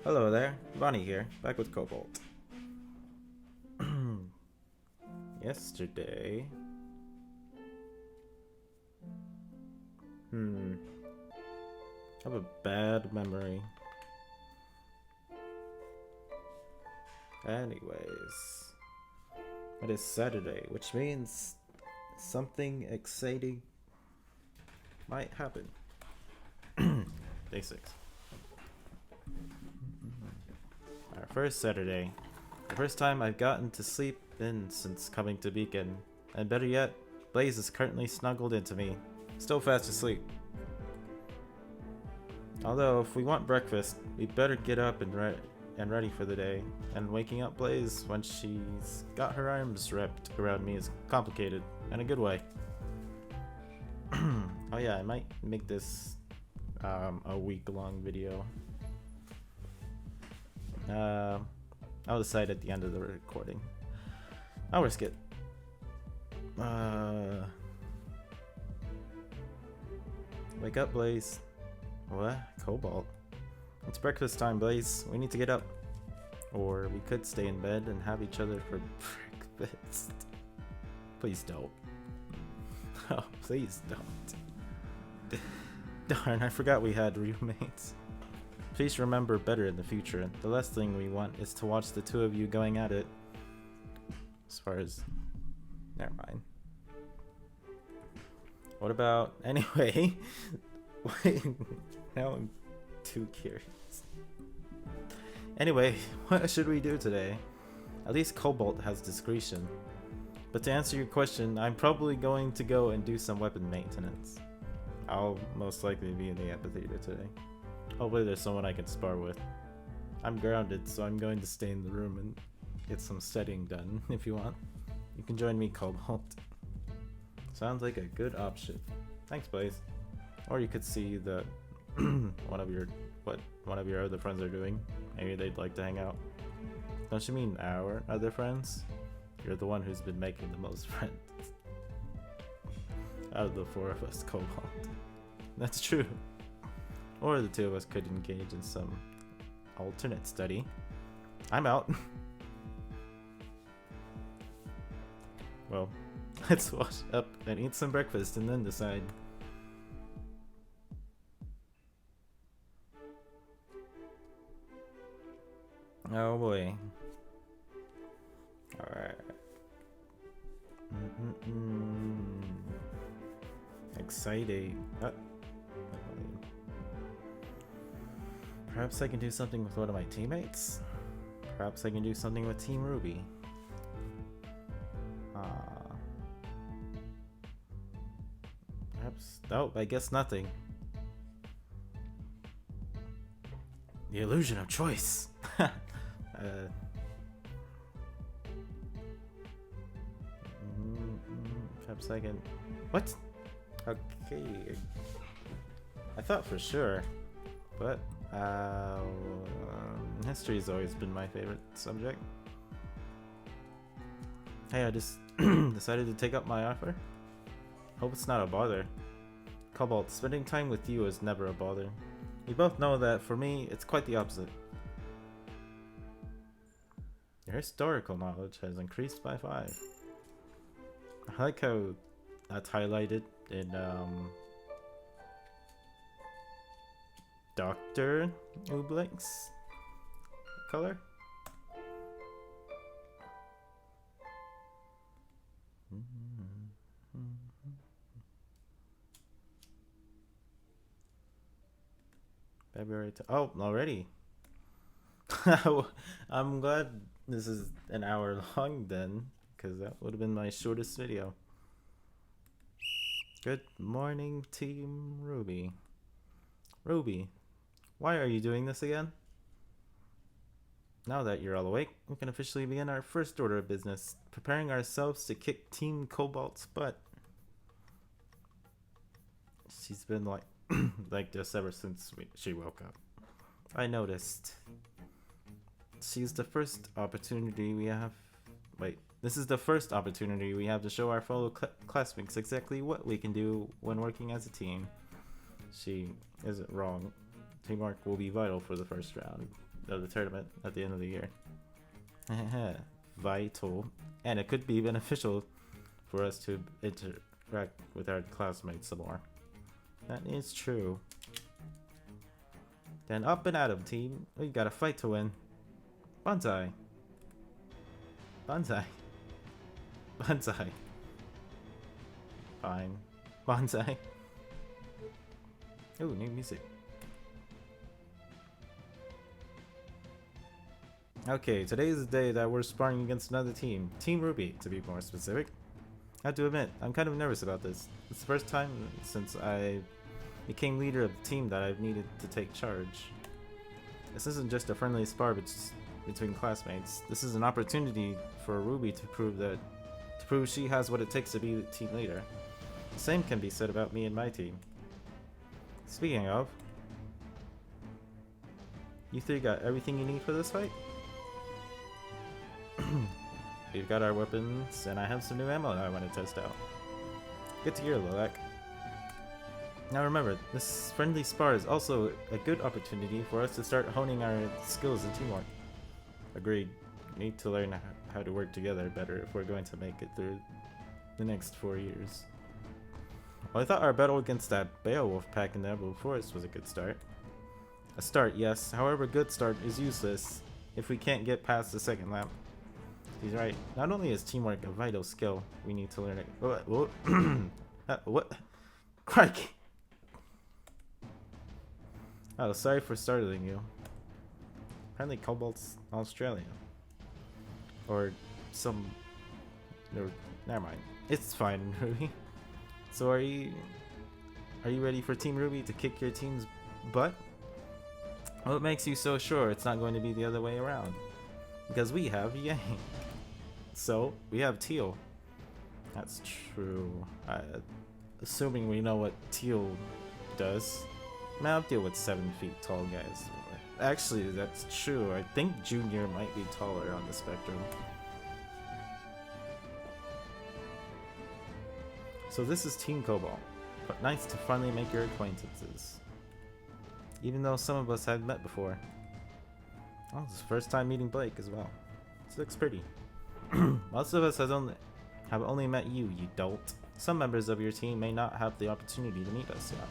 Hello there, Bonnie here, back with Cobalt. Yesterday... I have a bad memory. Anyways... It is Saturday, which means something exciting might happen. Day 6. Our first Saturday. The first time I've gotten to sleep in since coming to Beacon. And better yet, Blaze is currently snuggled into me, still fast asleep. Although, if we want breakfast, we better get up and ready for the day. And waking up Blaze when she's got her arms wrapped around me is complicated, in a good way. Oh yeah, I might make this a week-long video. I'll decide at the end of the recording. I'll risk it. Wake up, Blaze. What? Cobalt? It's breakfast time, Blaze. We need to get up. Or we could stay in bed and have each other for breakfast. Please don't. Oh, please don't. Darn, I forgot we had roommates. Please remember better in the future. The last thing we want is to watch the two of you going at it. As far as... Never mind. What about... Anyway. Wait. Now I'm too curious. Anyway, what should we do today? At least Cobalt has discretion. But to answer your question, I'm probably going to go and do some weapon maintenance. I'll most likely be in the amphitheater today. Hopefully there's someone I can spar with. I'm grounded, so I'm going to stay in the room and get some studying done, if you want. You can join me, Cobalt. Sounds like a good option. Thanks, Blaze. Or you could see that one of your other friends are doing. Maybe they'd like to hang out. Don't you mean our other friends? You're the one who's been making the most friends. Out of the 4 of us, Cobalt. That's true. Or the 2 of us could engage in some alternate study. I'm out. Well, let's wash up and eat some breakfast and then decide. Oh boy. Alright. Exciting. Perhaps I can do something with one of my teammates? Perhaps I can do something with Team Ruby. Perhaps... Oh, I guess nothing. The illusion of choice! Perhaps I can... What? Okay. I thought for sure, but history's always been my favorite subject. Hey, I just decided to take up my offer. Hope it's not a bother. Cobalt, spending time with you is never a bother. We both know that for me, it's quite the opposite. Your historical knowledge has increased by 5. I like how that's highlighted in Dr. Ooblenk's color. February. Oh, already. I'm glad this is an hour long then, because that would have been my shortest video. Good morning, Team Ruby. Ruby, why are you doing this again? Now that you're all awake, we can officially begin our first order of business, preparing ourselves to kick Team Cobalt's butt. She's been like this ever since she woke up. I noticed. She's the first opportunity we have. Wait, this is the first opportunity we have to show our fellow classmates exactly what we can do when working as a team. She isn't wrong. teamwork will be vital for the first round of the tournament at the end of the year. Vital. And it could be beneficial for us to interact with our classmates some more. That is true. Then up and at 'em, team. We got a fight to win. Banzai. Banzai. Banzai. Fine. Banzai. Ooh, new music. Okay, today is the day that we're sparring against another team. Team Ruby, to be more specific. I have to admit, I'm kind of nervous about this. It's the first time since I became leader of the team that I've needed to take charge. This isn't just a friendly spar between classmates. This is an opportunity for Ruby to prove she has what it takes to be the team leader. The same can be said about me and my team. Speaking of, you three got everything you need for this fight? We've got our weapons, and I have some new ammo that I want to test out. Good to hear, Lilac. Now remember, this friendly spar is also a good opportunity for us to start honing our skills in teamwork. Agreed. We need to learn how to work together better if we're going to make it through the next 4 years. Well, I thought our battle against that Beowulf pack in the Emerald Forest was a good start. A start, yes. However, good start is useless if we can't get past the second lap. He's right. Not only is teamwork a vital skill, we need to learn it. What? What? Crikey! Oh, sorry for startling you. Apparently Cobalt's Australia. Or some... No, never mind. It's fine, Ruby. So are you ready for Team Ruby to kick your team's butt? What makes you so sure it's not going to be the other way around? Because we have Yang. So, we have Teal. That's true. Assuming we know what Teal does. Man, I'll deal with 7 feet tall guys. Actually, that's true. I think Junior might be taller on the spectrum. So this is Team Cobalt. But nice to finally make your acquaintances. Even though some of us had met before. Oh, it's the first time meeting Blake as well. This looks pretty. Most of us have only met you, you dolt. Some members of your team may not have the opportunity to meet us yet.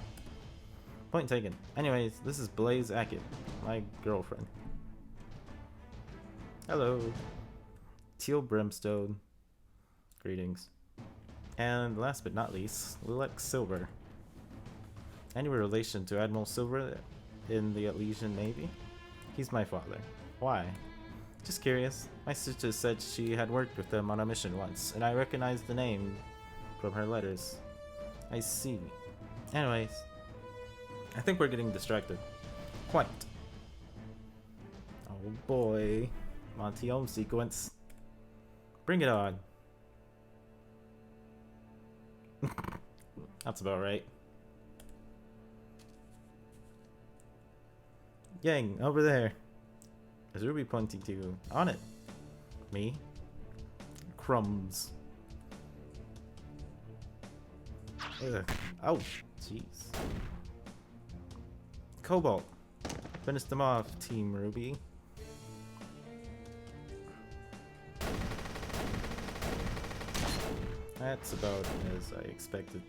Point taken. Anyways, this is Blaze Ackett, my girlfriend. Hello. Teal Brimstone. Greetings. And last but not least, Lilac Silver. Any relation to Admiral Silver in the Elysian Navy? He's my father. Why? Just curious. My sister said she had worked with them on a mission once, and I recognized the name from her letters. I see. Anyways, I think we're getting distracted. Quite. Oh boy. Monty home sequence. Bring it on. That's about right. Yang, over there. Is Ruby pointing to? On it. Me? Crumbs. Ugh. Oh, jeez. Cobalt. Finish them off, Team Ruby. That's about as I expected.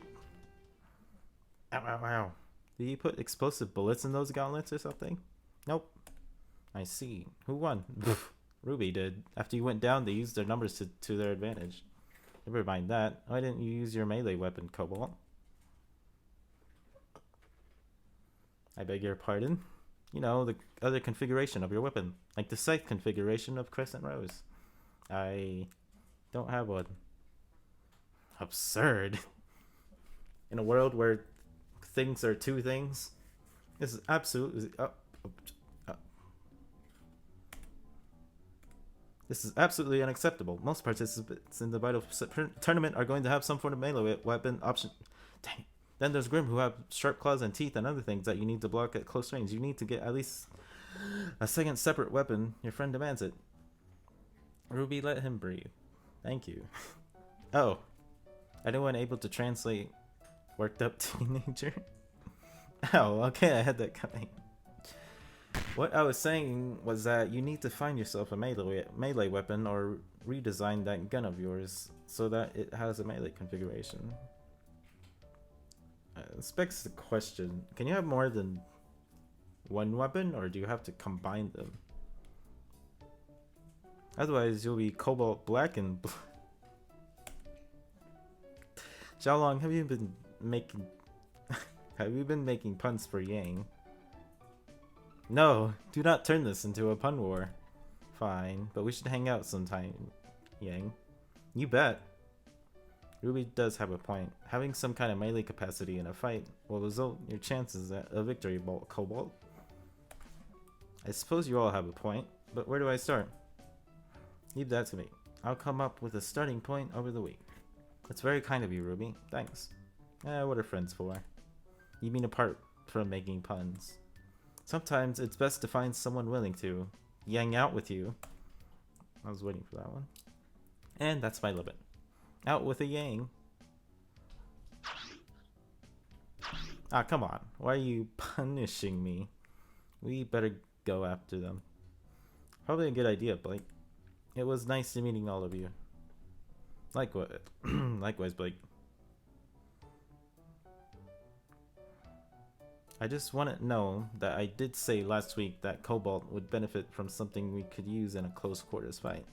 Ow, ow, ow. Did you put explosive bullets in those gauntlets or something? Nope. I see. Who won? Ruby did. After you went down, they used their numbers to their advantage. Never mind that. Why didn't you use your melee weapon, Cobalt? I beg your pardon? You know, the other configuration of your weapon. Like the scythe configuration of Crescent Rose. I don't have one. Absurd. In a world where things are two things, this is absolutely... This is absolutely unacceptable. Most participants in the Vital Tournament are going to have some form of melee weapon option. Dang it. Then there's Grim, who have sharp claws and teeth and other things that you need to block at close range. You need to get at least a second separate weapon. Your friend demands it. Ruby, let him breathe. Thank you. Oh. Anyone able to translate worked up teenager? Oh, okay, I had that coming. What I was saying was that you need to find yourself a melee weapon or redesign that gun of yours so that it has a melee configuration. This begs the question, can you have more than one weapon or do you have to combine them? Otherwise you'll be cobalt black and How long have you been making have you been making puns for Yang? No, do not turn this into a pun war. Fine, but we should hang out sometime, Yang. You bet. Ruby does have a point. Having some kind of melee capacity in a fight will result in your chances at a victory, Cobalt. I suppose you all have a point, but where do I start? Leave that to me. I'll come up with a starting point over the week. That's very kind of you, Ruby. Thanks. What are friends for? You mean apart from making puns. Sometimes it's best to find someone willing to yang out with you. I was waiting for that one. And that's my limit. Out with a yang. Ah, come on. Why are you punishing me? We better go after them. Probably a good idea, Blake. It was nice meeting all of you. Likewise, Blake. I just want to know that I did say last week that Cobalt would benefit from something we could use in a close quarters fight.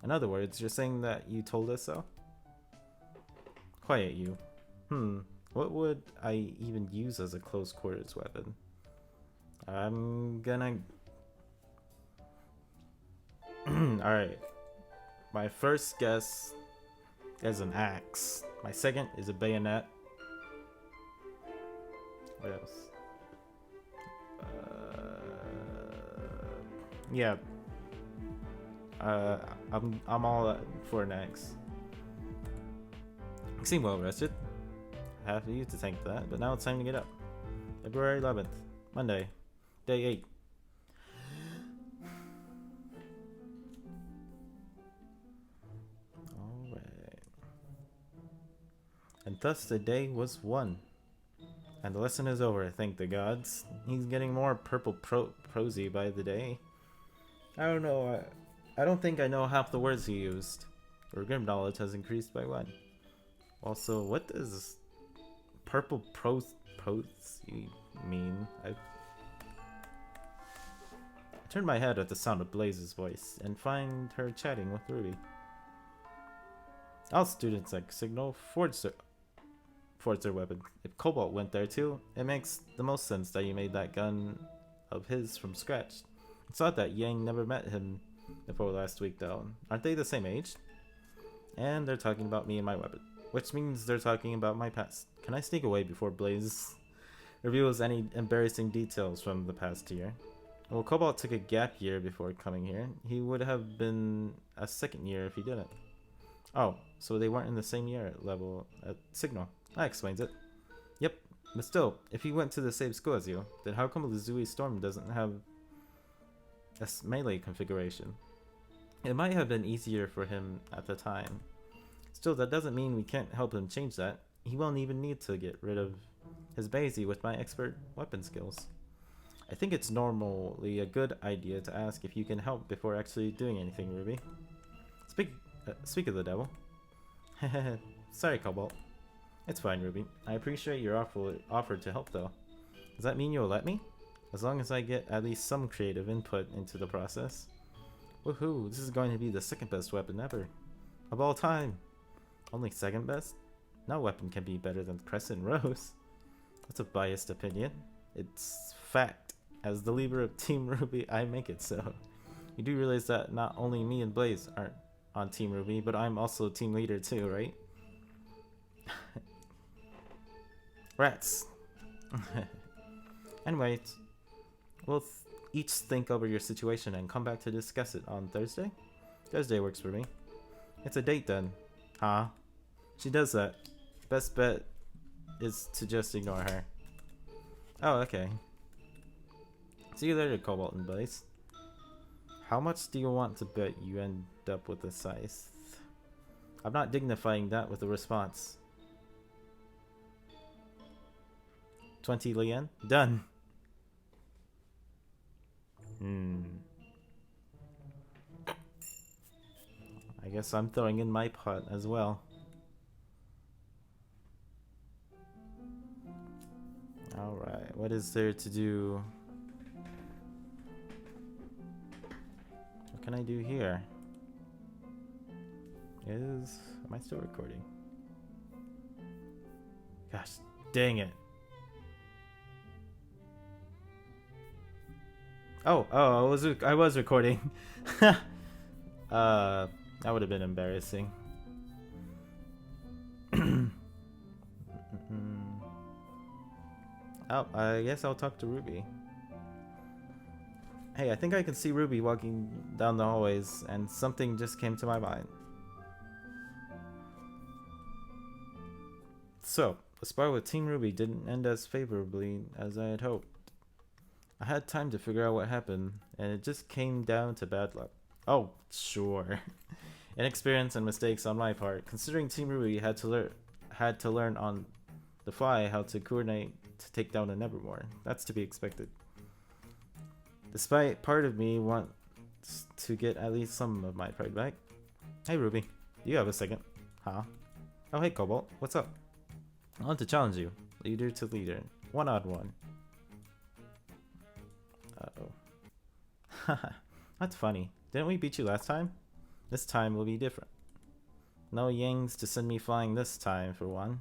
In other words, you're saying that you told us so? Quiet, you. What would I even use as a close quarters weapon? I'm gonna... Alright. My first guess is an axe. My second is a bayonet. What else? Yeah. I'm all for an axe. You seem well rested. I have you to thank for that, but now it's time to get up. February 11th, Monday, day 8. Alright. And thus the day was won. And the lesson is over, thank the gods. He's getting more purple prosy by the day. I don't know, I don't think I know half the words he used. Your grim knowledge has increased by 1. Also, what does purple prosy mean? I turned my head at the sound of Blaze's voice and find her chatting with Ruby. All students at Signal forged their weapon. If Cobalt went there too, it makes the most sense that you made that gun of his from scratch. It's odd that Yang never met him before last week though. Aren't they the same age? And they're talking about me and my weapon, which means they're talking about my past. Can I sneak away before Blaze reveals any embarrassing details from the past year? Well, Cobalt took a gap year before coming here. He would have been a second year if he didn't. Oh, so they weren't in the same year level at Signal. That explains it. Yep, but still, if he went to the same school as you, then how come the Zui Storm doesn't have a melee configuration? It might have been easier for him at the time. Still, that doesn't mean we can't help him change that. He won't even need to get rid of his Basie with my expert weapon skills. I think it's normally a good idea to ask if you can help before actually doing anything, Ruby. Speak of the devil. Sorry, Cobalt. It's fine, Ruby. I appreciate your offer to help, though. Does that mean you'll let me? As long as I get at least some creative input into the process. Woohoo, this is going to be the second best weapon ever. Of all time. Only second best? No weapon can be better than Crescent Rose. That's a biased opinion. It's fact. As the leader of Team Ruby, I make it so. You do realize that not only me and Blaze aren't on Team Ruby, but I'm also team leader too, right? Rats. Anyway, we'll each think over your situation and come back to discuss it on Thursday? Thursday works for me. It's a date then. Huh? She does that. Best bet is to just ignore her. Oh, okay. See you later, Cobalt and Blaze. How much do you want to bet you end up with a scythe? I'm not dignifying that with a response. 20 Lien? Done. I guess I'm throwing in my pot as well. Alright, what is there to do? What can I do here? Am I still recording? Gosh, dang it. Oh, I was recording. That would have been embarrassing. Oh, I guess I'll talk to Ruby. Hey, I think I can see Ruby walking down the hallways, and something just came to my mind. So, the spar with Team Ruby didn't end as favorably as I had hoped. I had time to figure out what happened, and it just came down to bad luck. Oh, sure. Inexperience and mistakes on my part, considering Team Ruby had to learn on the fly how to coordinate to take down a Nevermore. That's to be expected. Despite part of me wants to get at least some of my pride back. Hey Ruby, do you have a second? Huh? Oh hey Cobalt, what's up? I want to challenge you, leader to leader, 1-on-1. Uh-oh. That's funny. Didn't we beat you last time? This time will be different. No Yangs to send me flying this time, for one.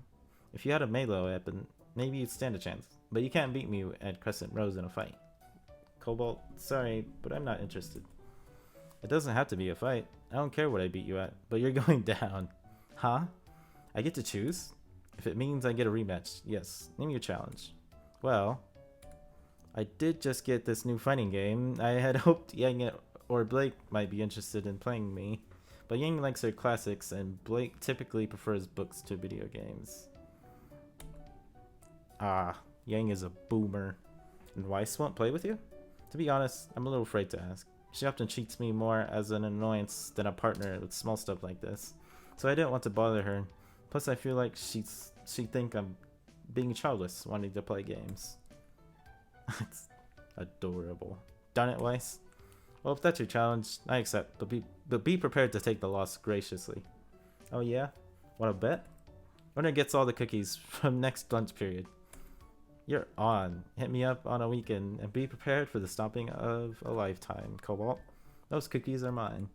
If you had a melee weapon, maybe you'd stand a chance. But you can't beat me at Crescent Rose in a fight. Cobalt, sorry, but I'm not interested. It doesn't have to be a fight. I don't care what I beat you at, but you're going down. Huh? I get to choose? If it means I get a rematch, yes. Name your challenge. Well, I did just get this new fighting game. I had hoped Yang or Blake might be interested in playing me, but Yang likes her classics and Blake typically prefers books to video games. Ah, Yang is a boomer. And Weiss won't play with you? To be honest, I'm a little afraid to ask. She often treats me more as an annoyance than a partner with small stuff like this, so I didn't want to bother her. Plus I feel like she'd think I'm being childless wanting to play games. It's adorable. Darn it, Weiss. Well, if that's your challenge, I accept, but be prepared to take the loss graciously. Oh yeah? Want to bet? Winner gets all the cookies from next lunch period. You're on. Hit me up on a weekend and be prepared for the stomping of a lifetime, Cobalt. Those cookies are mine.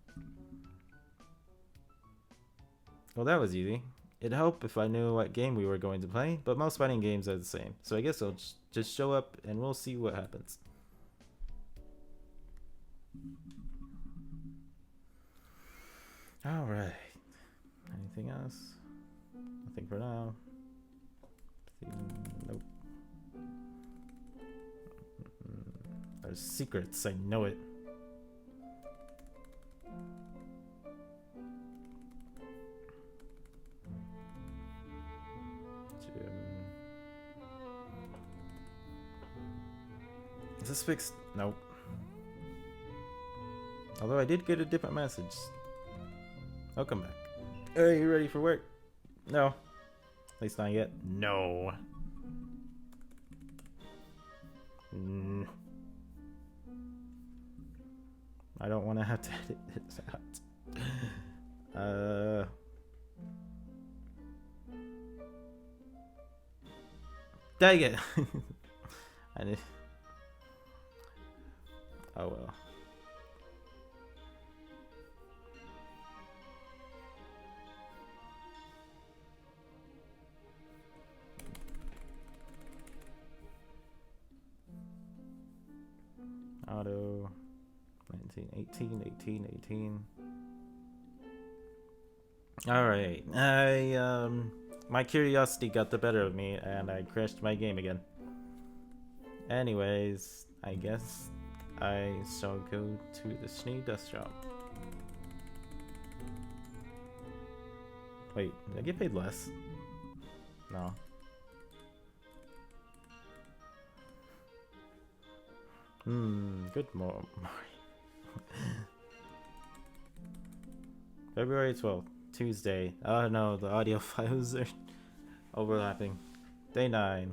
Well, that was easy. It'd help if I knew what game we were going to play, but most fighting games are the same, so I guess I'll just show up and we'll see what happens. Alright. Anything else? Nothing for now. Nope. There's secrets, I know it. Is this fixed? Nope. Although I did get a different message. I'll come back. Are you ready for work? No. At least not yet. No. I don't want to have to edit this out. Dang it. I did. Oh well. Auto 19, 18, 18. Alright. My curiosity got the better of me and I crashed my game again. Anyways, I guess I shall go to the Schnee Dust Shop. Wait, did I get paid less? No. Good morning. February 12th, Tuesday. Oh no, the audio files are overlapping. Day 9.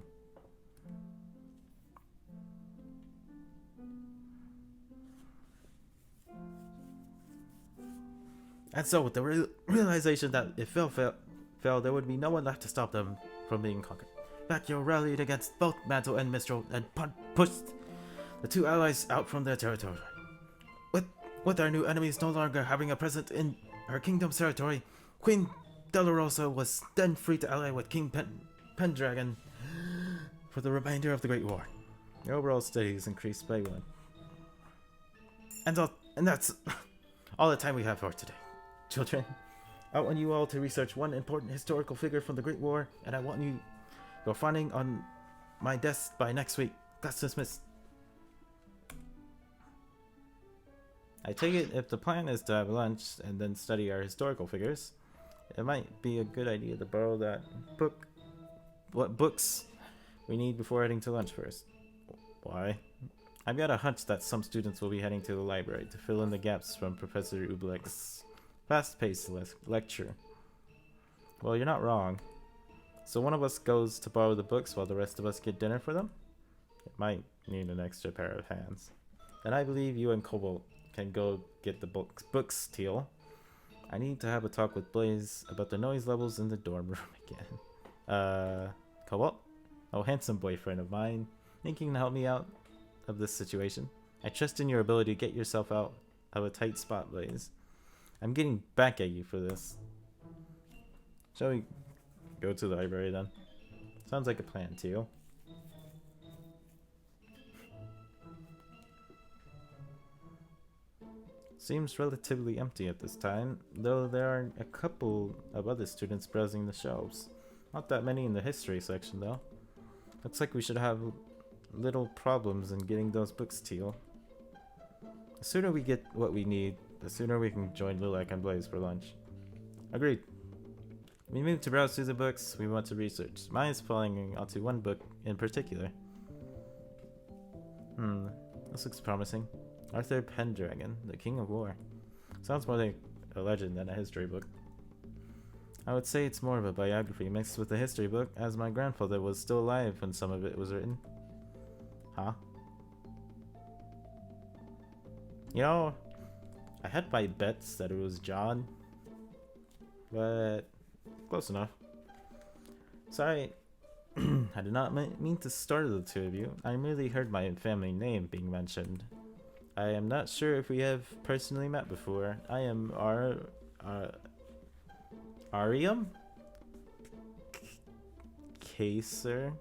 And so, with the realization that if fell, there would be no one left to stop them from being conquered. Bacchio rallied against both Mantle and Mistral and pushed the two allies out from their territory. With our new enemies no longer having a presence in her kingdom's territory, Queen Dolorosa was then free to ally with King Pendragon for the remainder of the Great War. The overall studies increased by 1. And that's all the time we have for today. Children, I want you all to research one important historical figure from the Great War, and I want you to go finding on my desk by next week. Class dismissed. I take it if the plan is to have lunch and then study our historical figures, it might be a good idea to borrow that book. What books we need before heading to lunch first. Why? I've got a hunch that some students will be heading to the library to fill in the gaps from Professor Ubleck's fast-paced lecture. Well, you're not wrong. So one of us goes to borrow the books while the rest of us get dinner for them? It might need an extra pair of hands. Then I believe you and Cobalt can go get the books, Teal. I need to have a talk with Blaze about the noise levels in the dorm room again. Cobalt? Oh, handsome boyfriend of mine. Think you can help me out of this situation? I trust in your ability to get yourself out of a tight spot, Blaze. I'm getting back at you for this. Shall we go to the library then? Sounds like a plan, Teal. Seems relatively empty at this time, though there are a couple of other students browsing the shelves. Not that many in the history section though. Looks like we should have little problems in getting those books, Teal. The sooner we get what we need, the sooner we can join Lilac and Blaze for lunch. Agreed. We move to browse through the books we want to research. Mine is falling onto one book in particular. This looks promising. Arthur Pendragon, the King of War. Sounds more like a legend than a history book. I would say it's more of a biography mixed with a history book, as my grandfather was still alive when some of it was written. Huh? You know, I had my bets that it was John, but close enough. Sorry, I did not mean to startle the two of you. I merely heard my family name being mentioned. I am not sure if we have personally met before. I am Arium? Caesar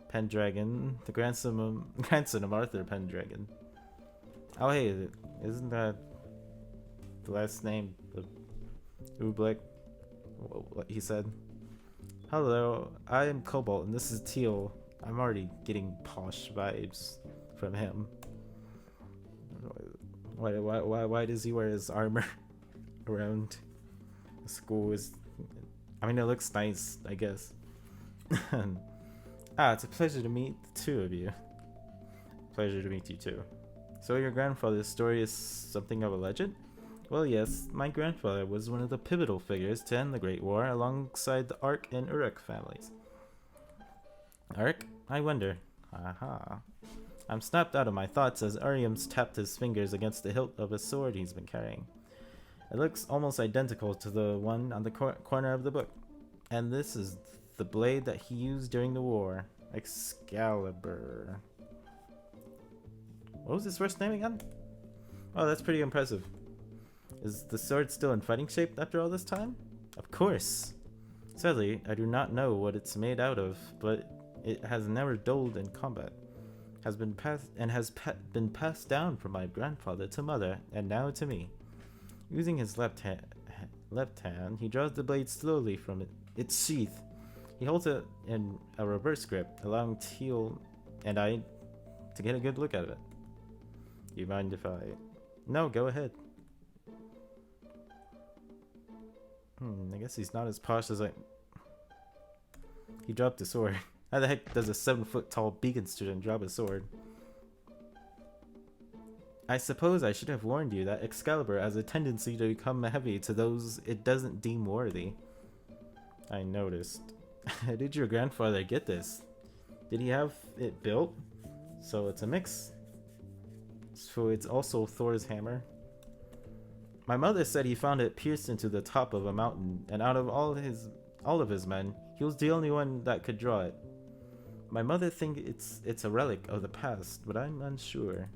Pendragon, the grandson of Arthur Pendragon. Oh hey, isn't that the last name of Ubleck? What he said? Hello, I am Cobalt and this is Teal. I'm already getting posh vibes from him. Why does he wear his armor around the school? I mean, it looks nice, I guess. It's a pleasure to meet the two of you. Pleasure to meet you too. So your grandfather's story is something of a legend? Well, yes, my grandfather was one of the pivotal figures to end the Great War alongside the Ark and Uruk families. Ark? I wonder. Aha. I'm snapped out of my thoughts as Arium's tapped his fingers against the hilt of a sword he's been carrying. It looks almost identical to the one on the corner of the book. And this is the blade that he used during the war. Excalibur. What was his first name again? Oh, that's pretty impressive. Is the sword still in fighting shape after all this time? Of course. Sadly, I do not know what it's made out of, but it has never dulled in combat. Has been passed down from my grandfather to mother, and now to me. Using his left hand, he draws the blade slowly from its sheath. He holds it in a reverse grip, allowing Teal and I to get a good look at it. You mind if I... No, go ahead. I guess he's not as posh as I... He dropped the sword. How the heck does a 7-foot-tall beacon student drop a sword? I suppose I should have warned you that Excalibur has a tendency to become heavy to those it doesn't deem worthy. I noticed. How did your grandfather get this? Did he have it built? So it's a mix. So it's also Thor's hammer. My mother said he found it pierced into the top of a mountain, and out of all of his men, he was the only one that could draw it. My mother thinks it's a relic of the past, but I'm unsure.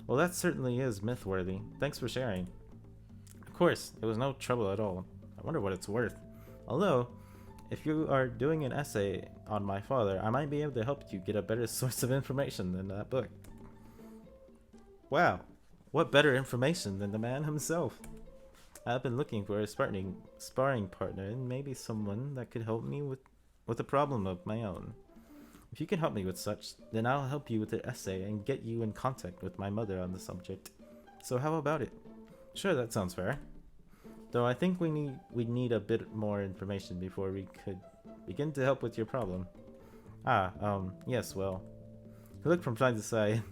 Well, that certainly is myth-worthy. Thanks for sharing. Of course, it was no trouble at all. I wonder what it's worth. Although, if you are doing an essay on my father, I might be able to help you get a better source of information than that book. Wow, what better information than the man himself? I've been looking for a sparring partner and maybe someone that could help me with a problem of my own. If you can help me with such, then I'll help you with the essay and get you in contact with my mother on the subject. So how about it? Sure, that sounds fair. Though I think we need a bit more information before we could begin to help with your problem. Yes, well. He looked from side to side,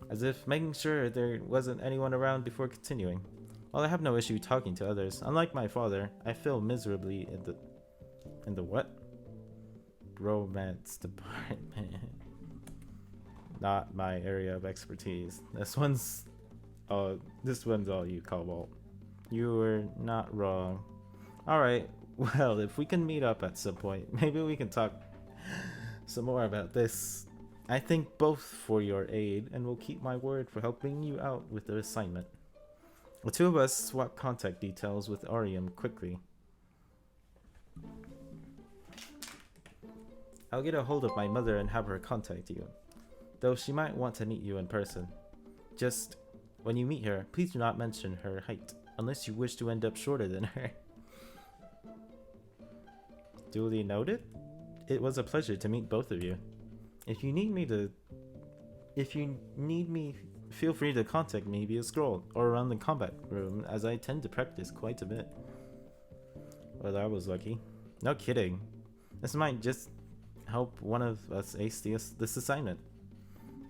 as if making sure there wasn't anyone around before continuing. While I have no issue talking to others, unlike my father, I fail miserably in the what? Romance department. Not my area of expertise. This one's all you, Cobalt. You were not wrong. Alright, well, if we can meet up at some point, maybe we can talk some more about this. I thank both for your aid, and will keep my word for helping you out with the assignment. The two of us swap contact details with Arium quickly. I'll get a hold of my mother and have her contact you, though she might want to meet you in person. Just, when you meet her, please do not mention her height, unless you wish to end up shorter than her. Duly noted? It was a pleasure to meet both of you. If you need me, feel free to contact me via scroll or around the combat room, as I tend to practice quite a bit. Well, that was lucky. No kidding. This might just help one of us ace this assignment.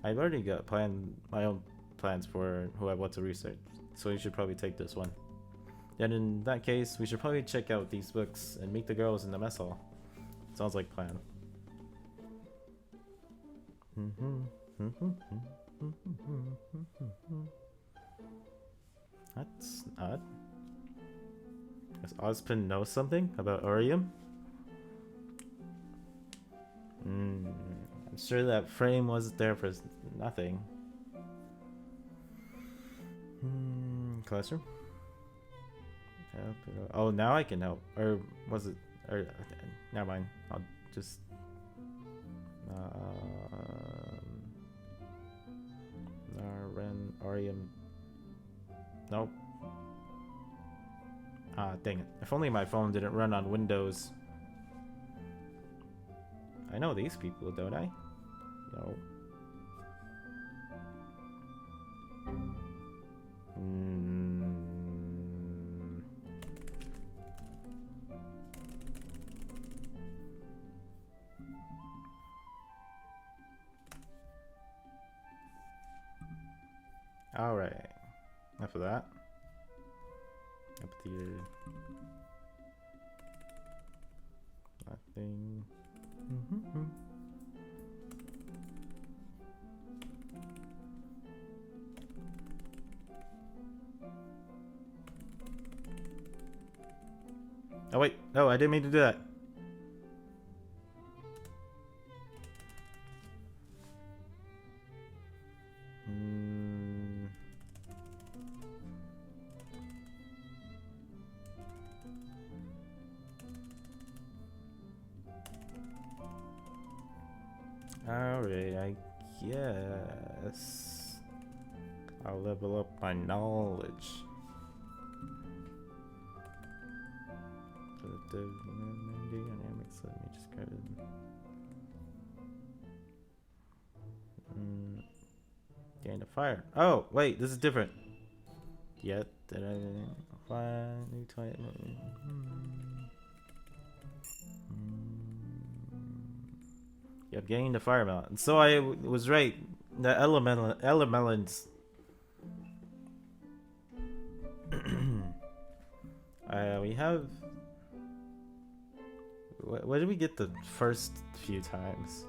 I've already got my own plans for who I want to research, so you should probably take this one. Then in that case, we should probably check out these books and meet the girls in the mess hall. Sounds like plan. That's odd. Does Ozpin know something about Arium? I'm sure that frame wasn't there for nothing. Classroom? Oh, now I can help. Or was it? Or never mind. I'll just. Arium. Nope. Ah, dang it. If only my phone didn't run on Windows. I know these people, don't I? No. Alright. Enough of that. Up here. Nothing. Oh wait, no, I didn't mean to do that. Alright, I guess I'll level up my knowledge. Dynamics, let me just grab it. Gain a fire. Oh, wait, this is different. Yet, did I find new type? Yep, gained a fire mount. And so I was right. The elementals. We have. Where did we get the first few times?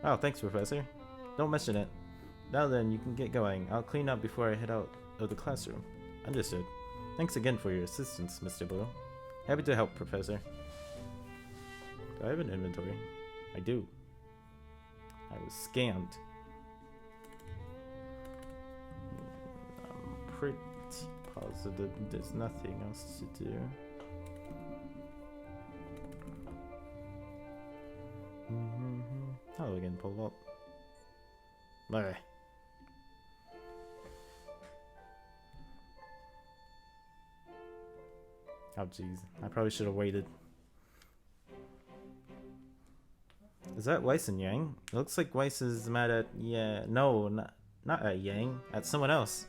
Oh, thanks, Professor. Don't mention it. Now then, you can get going. I'll clean up before I head out of the classroom. Understood. Thanks again for your assistance, Mr. Blue. Happy to help, Professor. Do I have an inventory? I do. I was scammed. I'm pretty positive there's nothing else to do. How do I get pulled up? Bye. Oh jeez, I probably should have waited. Is that Weiss and Yang? It looks like Weiss is mad at no, not at Yang, at someone else.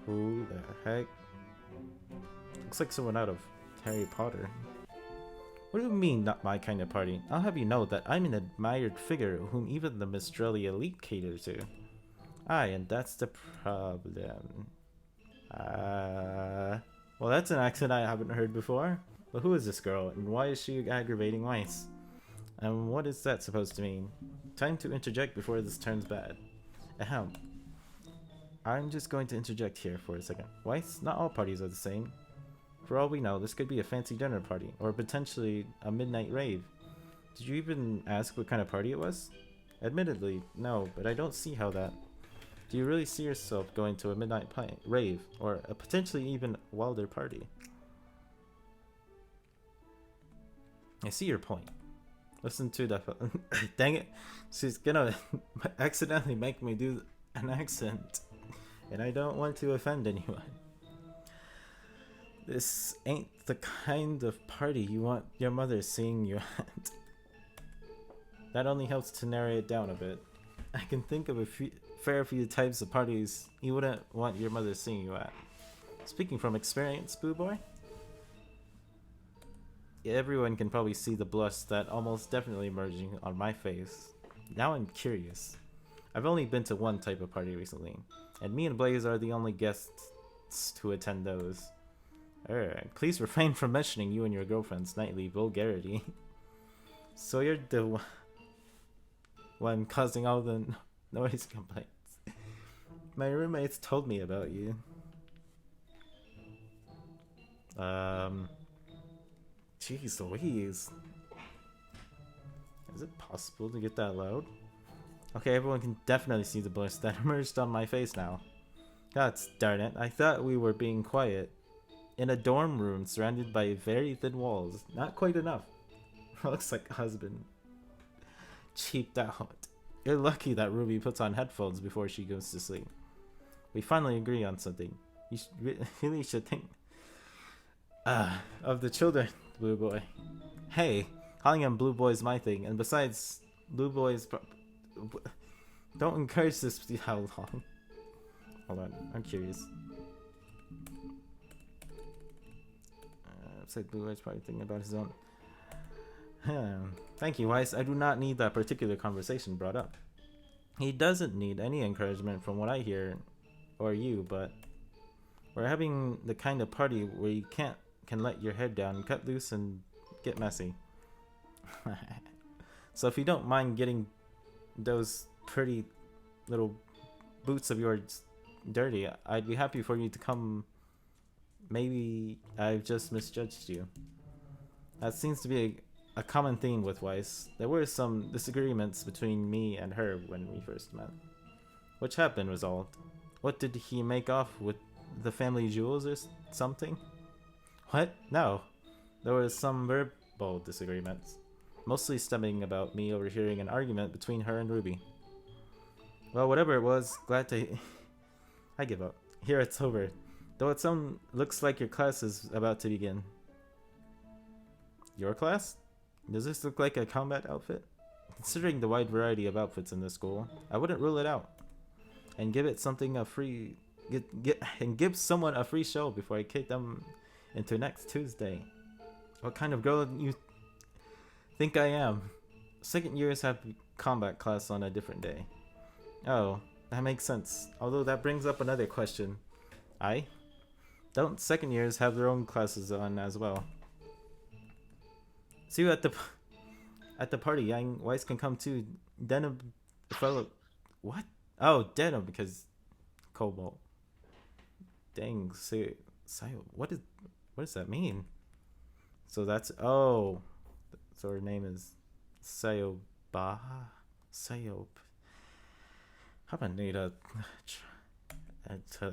Who the heck? Looks like someone out of Harry Potter. What do you mean, not my kind of party? I'll have you know that I'm an admired figure whom even the Mistrelli elite cater to. Aye, and that's the problem. Well, that's an accent I haven't heard before. But who is this girl, and why is she aggravating Weiss? And what is that supposed to mean? Time to interject before this turns bad. Ahem. I'm just going to interject here for a second. Weiss, not all parties are the same. For all we know, this could be a fancy dinner party, or potentially a midnight rave. Did you even ask what kind of party it was? Admittedly, no, but I don't see how that... Do you really see yourself going to a midnight rave, or a potentially even wilder party? I see your point. Listen to that. Dang it. She's gonna accidentally make me do an accent. And I don't want to offend anyone. This ain't the kind of party you want your mother seeing you at. That only helps to narrow it down a bit. I can think of a fair few types of parties you wouldn't want your mother seeing you at. Speaking from experience, Boo Boy? Yeah, everyone can probably see the blush that almost definitely emerging on my face. Now I'm curious. I've only been to one type of party recently, and me and Blaze are the only guests to attend those. Please refrain from mentioning you and your girlfriend's nightly vulgarity. So you're the one causing all the noise complaints. My roommates told me about you. Jeez Louise. Is it possible to get that loud? Okay, everyone can definitely see the blush that emerged on my face now. God darn it, I thought we were being quiet. In a dorm room surrounded by very thin walls. Not quite enough. Looks like a husband cheaped out. You're lucky that Ruby puts on headphones before she goes to sleep. We finally agree on something. You really should think of the children, Blue Boy. Hey, calling him Blue Boy's my thing, and besides, Blue Boy's don't encourage this. How long? Hold on, I'm curious. Looks like Blue Boy's probably thinking about his own. Thank you, Weiss. I do not need that particular conversation brought up. He doesn't need any encouragement from what I hear, or you, but we're having the kind of party where you can let your head down, cut loose, and get messy. So if you don't mind getting those pretty little boots of yours dirty, I'd be happy for you to come. Maybe I've just misjudged you. That seems to be a common theme with Weiss. There were some disagreements between me and her when we first met, which have been resolved. What, did he make off with the family jewels or something? What? No. There were some verbal disagreements, mostly stemming about me overhearing an argument between her and Ruby. Well, whatever it was, glad to... I give up. Here it's over. Though it looks like your class is about to begin. Your class? Does this look like a combat outfit? Considering the wide variety of outfits in this school, I wouldn't rule it out. And give it something a free... give someone a free show before I kick them into next Tuesday. What kind of girl do you think I am? Second years have combat class on a different day. Oh, that makes sense. Although that brings up another question. Don't second years have their own classes on as well? See you at the party. Yang Weiss can come too. Denim fellow. What? Oh, denim because Cobalt. Dang, see. Sayo, what does that mean? So that's, oh, so her name is Sayoba. Sayob. How about need to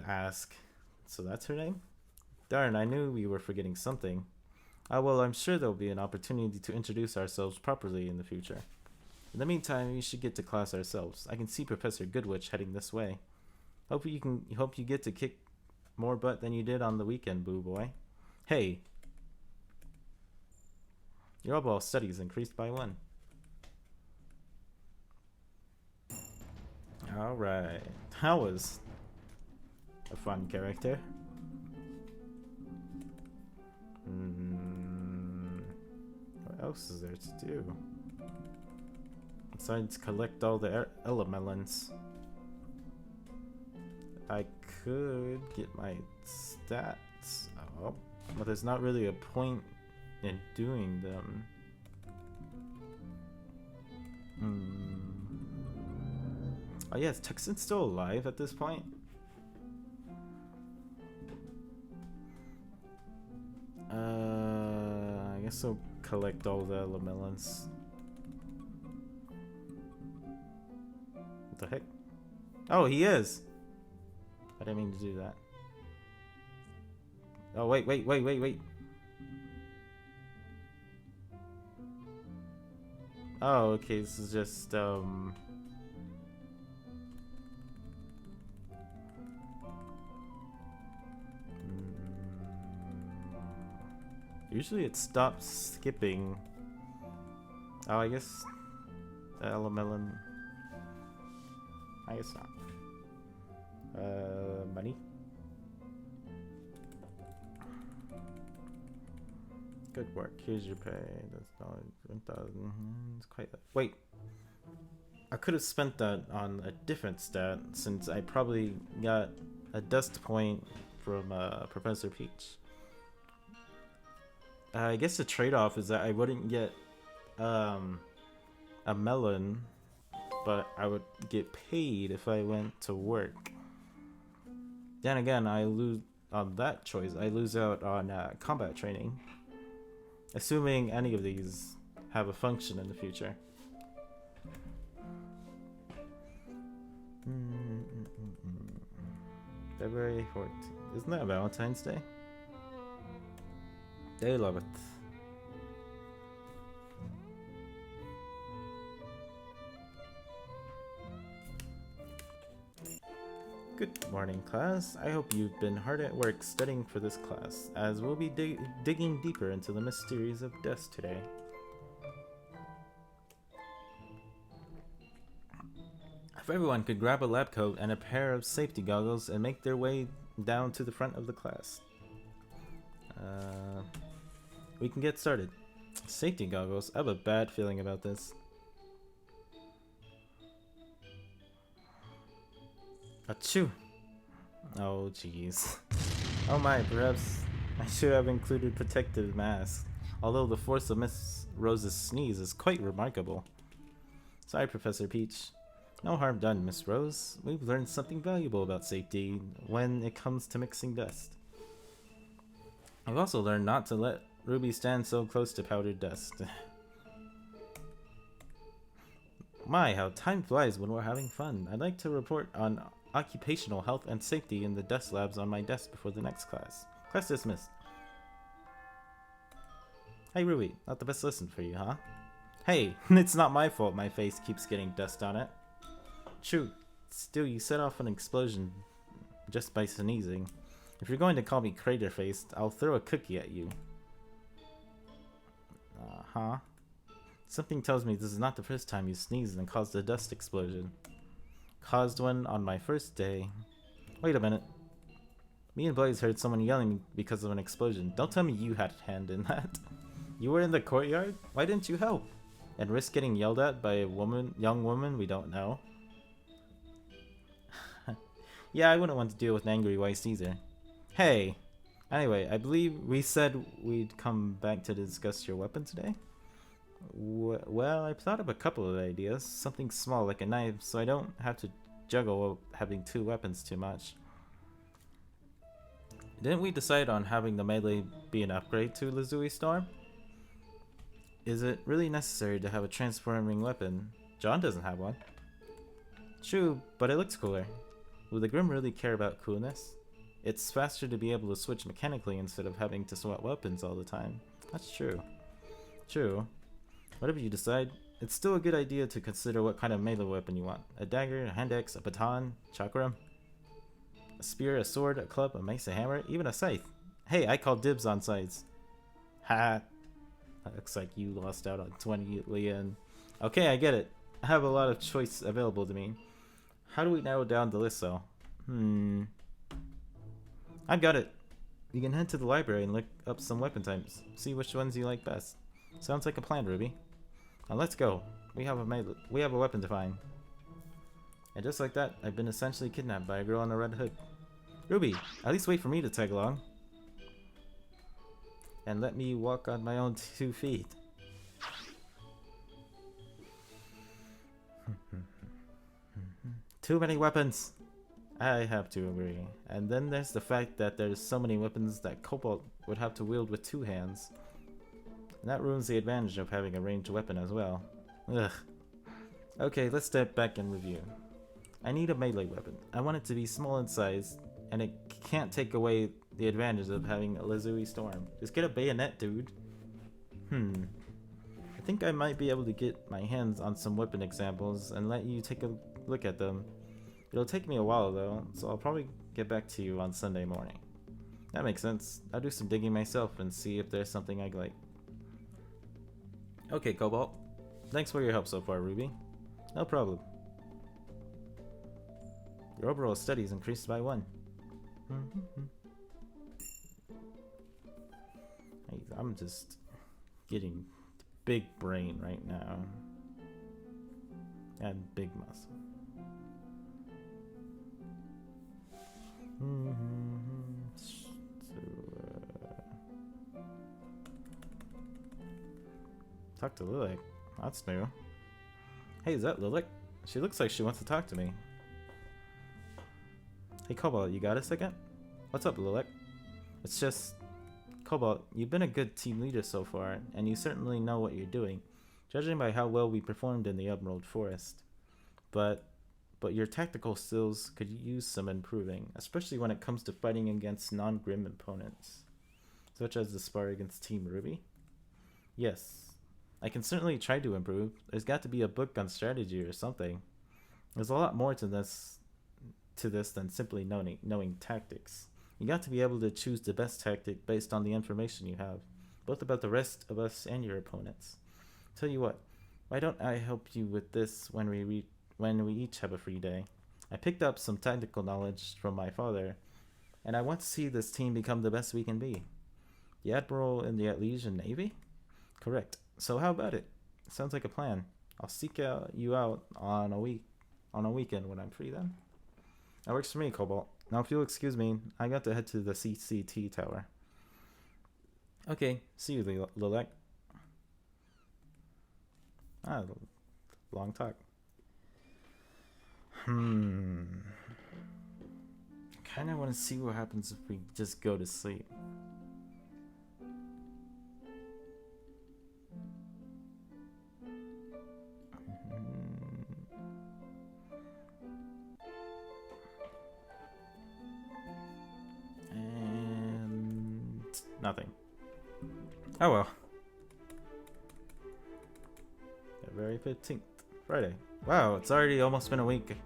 ask? So that's her name? Darn, I knew we were forgetting something. Ah, well, I'm sure there'll be an opportunity to introduce ourselves properly in the future. In the meantime, we should get to class ourselves. I can see Professor Goodwitch heading this way. Hope you get to kick more butt than you did on the weekend, boo boy. Hey, your overall studies increased by 1. Alright. That was a fun character. What else is there to do? Besides collect all the elemelons. I could get my stats up, but there's not really a point in doing them. Oh yeah, is Texan still alive at this point? I guess I'll collect all the elemelons. What the heck? Oh, he is! I didn't mean to do that. Oh, wait. Oh, okay, this is just, usually it stops skipping. Oh, I guess the elemelon. I guess not. Money. Good work. Here's your pay. That's $1,000. It's quite. Wait. I could have spent that on a different stat since I probably got a dust point from Professor Peach. I guess the trade-off is that I wouldn't get a melon, but I would get paid if I went to work. Then again, I lose on that choice. I lose out on combat training, assuming any of these have a function in the future. February 14th. Isn't that Valentine's Day? They love it. Good morning, class. I hope you've been hard at work studying for this class, as we'll be digging deeper into the mysteries of dust today. If everyone could grab a lab coat and a pair of safety goggles and make their way down to the front of the class. We can get started. Safety goggles? I have a bad feeling about this. Achoo! Oh jeez. Oh my, perhaps I should have included protective masks. Although the force of Miss Rose's sneeze is quite remarkable. Sorry, Professor Peach. No harm done, Miss Rose. We've learned something valuable about safety when it comes to mixing dust. I've also learned not to let Ruby stand so close to powdered dust. My, how time flies when we're having fun. I'd like to report on occupational health and safety in the dust labs on my desk before the next class. Class dismissed. Hey Ruby, not the best lesson for you, huh? Hey, it's not my fault my face keeps getting dust on it. True, still you set off an explosion just by sneezing. If you're going to call me crater-faced, I'll throw a cookie at you. Uh-huh. Something tells me this is not the first time you sneezed and caused a dust explosion. Caused one on my first day. Wait a minute. Me and Blaze heard someone yelling because of an explosion. Don't tell me you had a hand in that. You were in the courtyard? Why didn't you help? And risk getting yelled at by a young woman we don't know? Yeah, I wouldn't want to deal with an angry wife either. Hey! Anyway, I believe we said we'd come back to discuss your weapon today? Well, I've thought of a couple of ideas. Something small like a knife, so I don't have to juggle having 2 weapons too much. Didn't we decide on having the melee be an upgrade to Lazuli Storm? Is it really necessary to have a transforming weapon? John doesn't have one. True, but it looks cooler. Will the Grim really care about coolness? It's faster to be able to switch mechanically instead of having to swap weapons all the time. That's true. True. Whatever you decide, it's still a good idea to consider what kind of melee weapon you want. A dagger, a hand axe, a baton, chakram, a spear, a sword, a club, a mace, a hammer, even a scythe. Hey, I call dibs on scythes. Ha! Looks like you lost out on 20, Leon. Okay, I get it. I have a lot of choice available to me. How do we narrow down the list though? I've got it. You can head to the library and look up some weapon types. See which ones you like best. Sounds like a plan, Ruby. Now let's go. We have a weapon to find. And just like that, I've been essentially kidnapped by a girl in a red hood. Ruby, at least wait for me to tag along. And let me walk on my own 2 feet. Too many weapons! I have to agree. And then there's the fact that there's so many weapons that Cobalt would have to wield with 2 hands. And that ruins the advantage of having a ranged weapon as well. Ugh. Okay, let's step back and review. I need a melee weapon. I want it to be small in size, and it can't take away the advantage of having a Lazuli Storm. Just get a bayonet, dude. I think I might be able to get my hands on some weapon examples and let you take a look at them. It'll take me a while though, so I'll probably get back to you on Sunday morning. That makes sense. I'll do some digging myself and see if there's something I like. Okay, Cobalt. Thanks for your help so far, Ruby. No problem. Your overall studies increased by 1. I'm just getting big brain right now. And big muscle. Talk to Lilac. That's new. Hey, is that Lilac? She looks like she wants to talk to me. Hey, Cobalt, you got a second? What's up, Lilac? It's just... Cobalt, you've been a good team leader so far, and you certainly know what you're doing, judging by how well we performed in the Emerald Forest. But your tactical skills could use some improving, especially when it comes to fighting against non-Grim opponents, such as the spar against Team Ruby. Yes, I can certainly try to improve. There's got to be a book on strategy or something. There's a lot more to this than simply knowing tactics. You got to be able to choose the best tactic based on the information you have, both about the rest of us and your opponents. Tell you what, why don't I help you with this when we each have a free day? I picked up some tactical knowledge from my father, and I want to see this team become the best we can be. The Admiral in the Atlesian Navy? Correct. So how about it? Sounds like a plan. I'll seek you out on a weekend when I'm free then. That works for me, Cobalt. Now if you'll excuse me, I got to head to the CCT tower. Okay, see you, Lilac. Long talk. Kinda want to see what happens if we just go to sleep. And nothing. Oh well. February 15th, Friday. Wow, it's already almost been a week.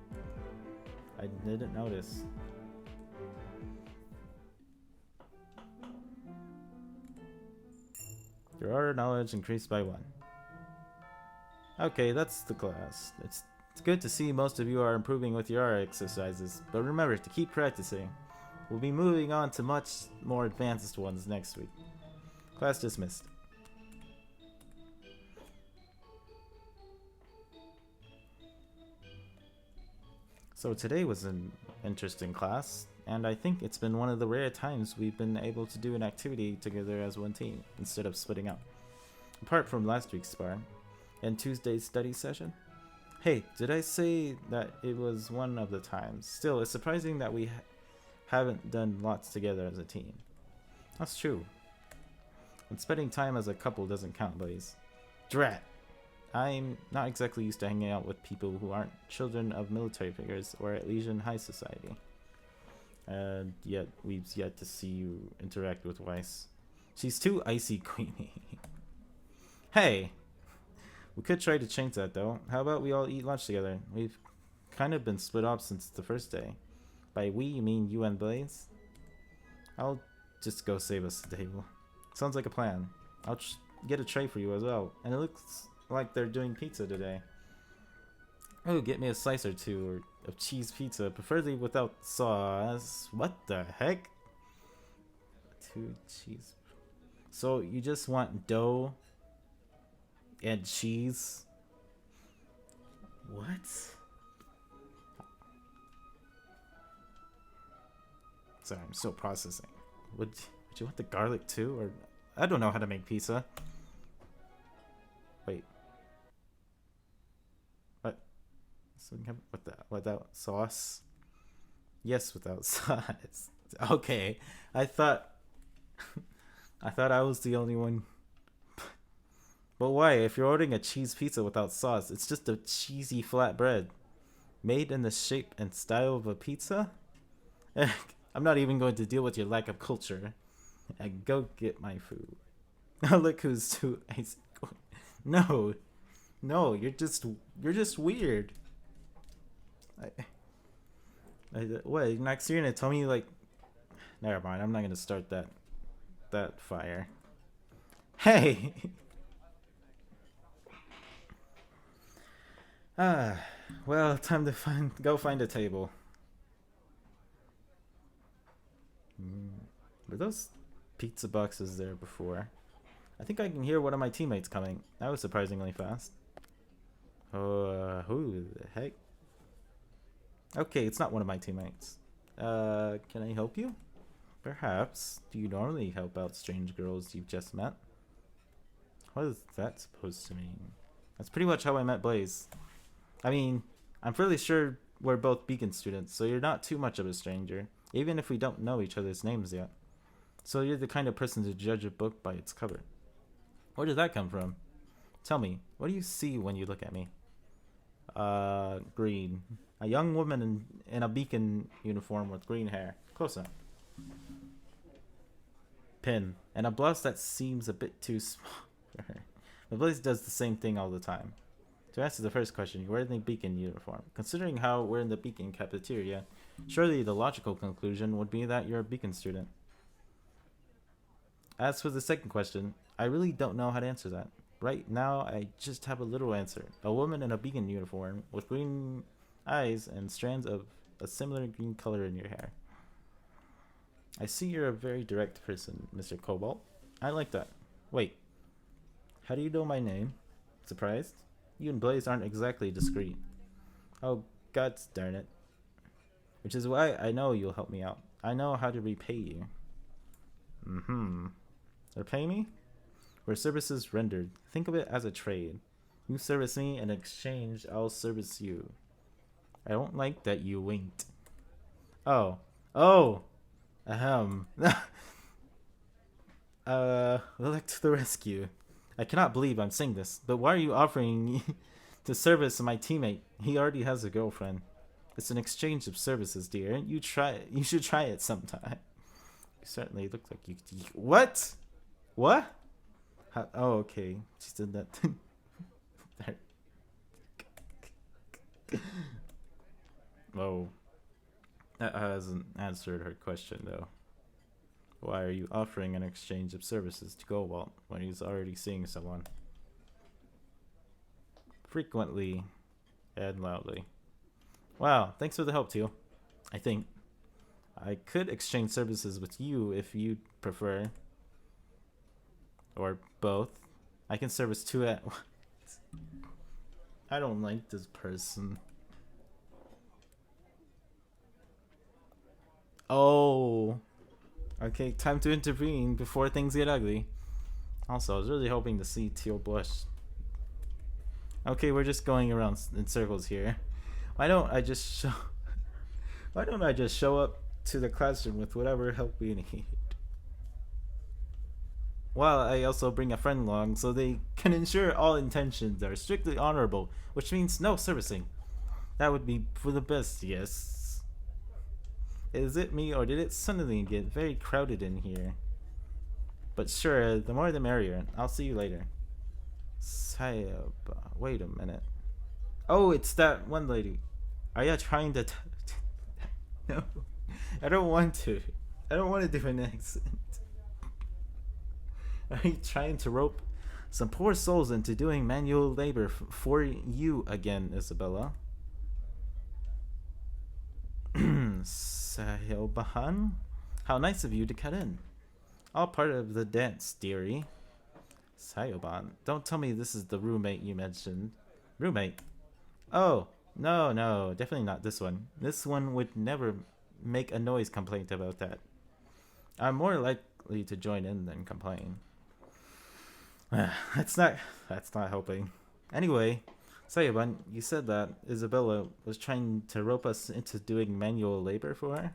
I didn't notice. Your art knowledge increased by 1. Okay, that's the class. It's good to see most of you are improving with your art exercises, but remember to keep practicing. We'll be moving on to much more advanced ones next week. Class dismissed. So today was an interesting class, and I think it's been one of the rare times we've been able to do an activity together as one team, instead of splitting up. Apart from last week's spar, and Tuesday's study session. Hey, did I say that it was one of the times? Still, it's surprising that we haven't done lots together as a team. That's true. And spending time as a couple doesn't count, Blaze. Drat! I'm not exactly used to hanging out with people who aren't children of military figures or at least in high society. And yet, we've yet to see you interact with Weiss. She's too icy queenie. Hey! We could try to change that though. How about we all eat lunch together? We've kind of been split off since the first day. By we, you mean you and Blaze? I'll just go save us the table. Sounds like a plan. I'll get a tray for you as well. And it looks like they're doing pizza today. Oh, get me a slice or two of cheese pizza, preferably without sauce. What the heck? 2 cheese. So you just want dough and cheese? What? Sorry, I'm still processing. Would you want the garlic too? Or I don't know how to make pizza. Wait. What? So without sauce? Yes, without sauce. Okay. I thought I was the only one. But why? If you're ordering a cheese pizza without sauce, it's just a cheesy flat bread made in the shape and style of a pizza? I'm not even going to deal with your lack of culture. And go get my food. Look who's too icy. No, you're just weird. What? Next you're gonna tell me like? Never mind. I'm not gonna start that fire. Hey. Well, time to go find a table. Were those pizza boxes there before? I think I can hear one of my teammates coming. That was surprisingly fast. Who the heck? Okay, it's not one of my teammates. Can I help you? Perhaps. Do you normally help out strange girls you've just met? What is that supposed to mean? That's pretty much how I met Blaze. I mean, I'm fairly sure we're both Beacon students, so you're not too much of a stranger, even if we don't know each other's names yet. So you're the kind of person to judge a book by its cover. Where did that come from? Tell me, what do you see when you look at me? Green. A young woman in a Beacon uniform with green hair. Close up. Pin. And a blouse that seems a bit too small for her. But Blaze does the same thing all the time. To answer the first question, you're wearing the Beacon uniform. Considering how we're in the Beacon cafeteria, surely the logical conclusion would be that you're a Beacon student. As for the second question, I really don't know how to answer that. Right now, I just have a little answer. A woman in a Beacon uniform with green eyes and strands of a similar green color in your hair. I see you're a very direct person, Mr. Cobalt. I like that. Wait, how do you know my name? Surprised? You and Blaze aren't exactly discreet. Oh, god darn it. Which is why I know you'll help me out. I know how to repay you. Repay me? Where services rendered. Think of it as a trade. You service me, and in exchange, I'll service you. I don't like that you winked. Oh. Ahem. Elect to the rescue. I cannot believe I'm saying this, but why are you offering to service my teammate? He already has a girlfriend. It's an exchange of services, dear. You should try it sometime. You certainly look like you. What? What? Oh, okay. She said that. Oh. That hasn't answered her question, though. Why are you offering an exchange of services to Cobalt when he's already seeing someone? Frequently and loudly. Wow, thanks for the help, Teal. I think I could exchange services with you if you'd prefer. Or both. I can service two at once. I don't like this person. Oh. Okay, time to intervene before things get ugly. Also, I was really hoping to see Teal blush. Okay, we're just going around in circles here. Why don't I just show up to the classroom with whatever help we need. While I also bring a friend along so they can ensure all intentions are strictly honorable, which means no servicing. That would be for the best, yes. Is it me or did it suddenly get very crowded in here? But sure, the more the merrier. I'll see you later. Sayaba, wait a minute. Oh, it's that one lady. Are you trying to no, I don't want to. I don't want to do an accent. Are you trying to rope some poor souls into doing manual labor for you again, Isabella? Sayobahan? How nice of you to cut in. All part of the dance, dearie. Sayoban, don't tell me this is the roommate you mentioned. Roommate? Oh, no, definitely not this one. This one would never make a noise complaint about that. I'm more likely to join in than complain. That's not helping. Anyway, Sayoban, you said that Isabella was trying to rope us into doing manual labor for her?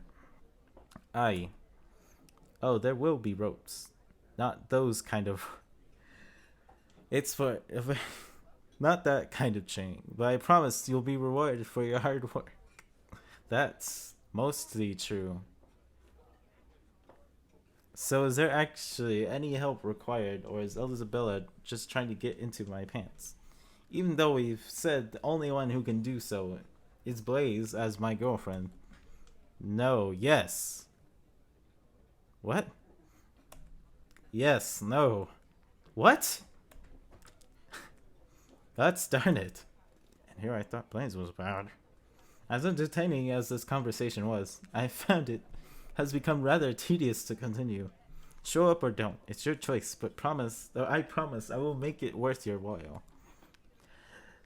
Aye. Oh, there will be ropes. Not those kind of... It's for... Not that kind of chain, but I promise you'll be rewarded for your hard work. That's mostly true. So is there actually any help required, or is Isabella just trying to get into my pants? Even though we've said the only one who can do so is Blaze as my girlfriend. No, yes. What? Yes, no. What? That's darn it. And here I thought Blaze was bad. As entertaining as this conversation was, I found it has become rather tedious to continue. Show up or don't, it's your choice, but I promise I will make it worth your while.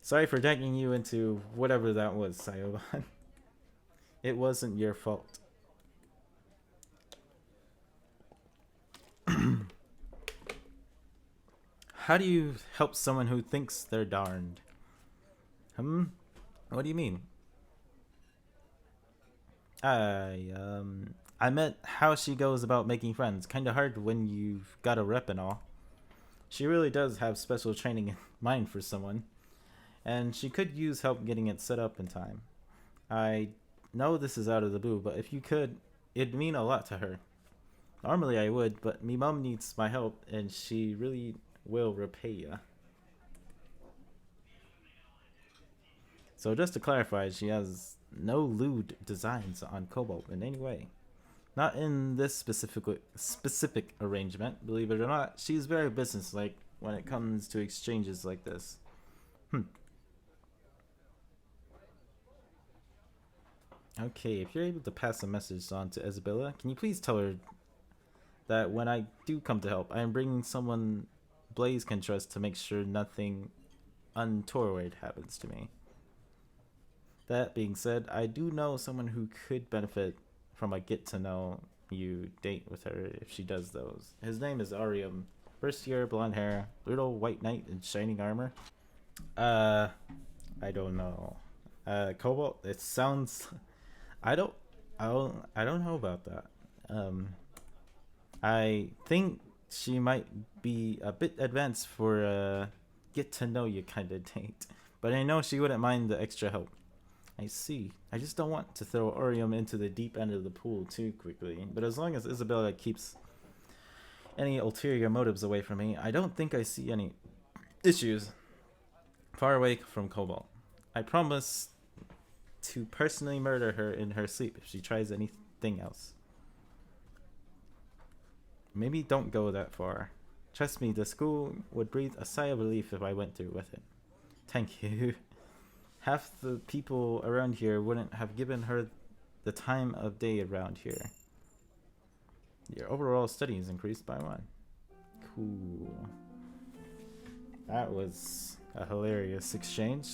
Sorry for dragging you into whatever that was, Sayoban. It wasn't your fault. How do you help someone who thinks they're darned? What do you mean? I meant how she goes about making friends. Kinda hard when you've got a rep and all. She really does have special training in mind for someone. And she could use help getting it set up in time. I know this is out of the blue, but if you could, it'd mean a lot to her. Normally I would, but me mom needs my help, and she really will repay ya. So just to clarify, she has no lewd designs on Cobalt in any way. Not in this specific arrangement, believe it or not. She's very businesslike when it comes to exchanges like this. Okay, if you're able to pass a message on to Isabella, can you please tell her that when I do come to help, I am bringing someone Blaze can trust to make sure nothing untoward happens to me. That being said, I do know someone who could benefit from a get-to-know-you date with her if she does those. His name is Arium. First year, blonde hair, little white knight in shining armor. I don't know. Cobalt, it sounds... I don't know about that. I think she might be a bit advanced for a get-to-know-you kind of date. But I know she wouldn't mind the extra help. I see. I just don't want to throw Orium into the deep end of the pool too quickly. But as long as Isabella keeps any ulterior motives away from me, I don't think I see any issues. Far away from Cobalt. I promise to personally murder her in her sleep if she tries anything else. Maybe don't go that far. Trust me, the school would breathe a sigh of relief if I went through with it. Thank you. Half the people around here wouldn't have given her the time of day around here. Your overall studies increased by 1. Cool. That was a hilarious exchange.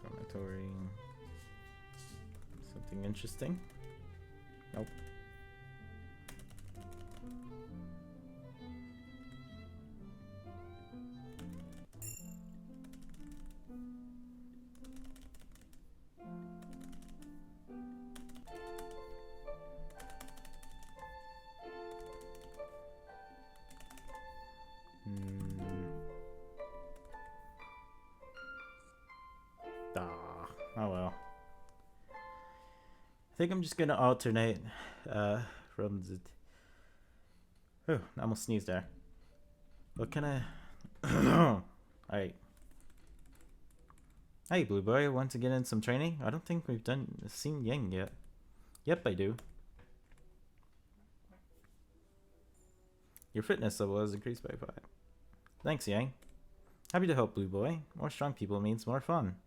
Dormitory. Something interesting? Nope. think I'm just gonna alternate from the. Oh, I almost sneezed there. What can I? Alright. Hey, Blue Boy, want to get in some training? I don't think we've seen Yang yet. Yep, I do. Your fitness level has increased by 5. Thanks, Yang. Happy to help, Blue Boy. More strong people means more fun.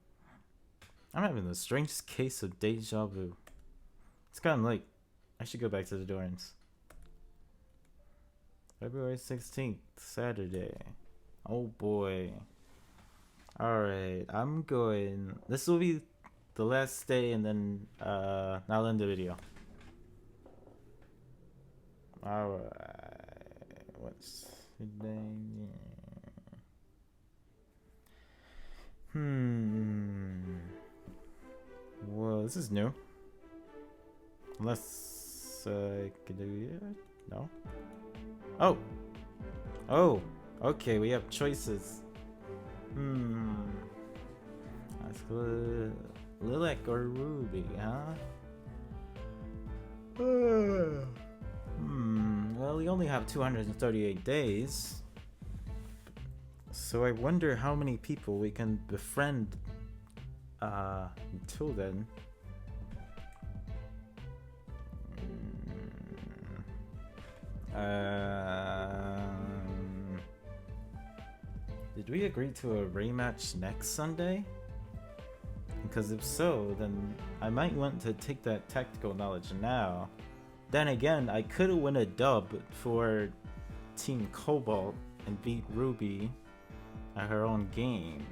I'm having the strangest case of deja vu. It's gotten late. I should go back to the dorms. February 16th, Saturday. Oh boy. Alright, I'm going. This will be the last day, and then I'll end the video. Alright. What's the name? Well, this is new. Unless I can do it. No? Oh! Oh! Okay, we have choices. Let's go Lilac or Ruby, huh? Well, we only have 238 days. So I wonder how many people we can befriend until then. Did we agree to a rematch next Sunday? Because if so, then I might want to take that tactical knowledge now. Then again, I could win a dub for Team Cobalt and beat Ruby at her own game.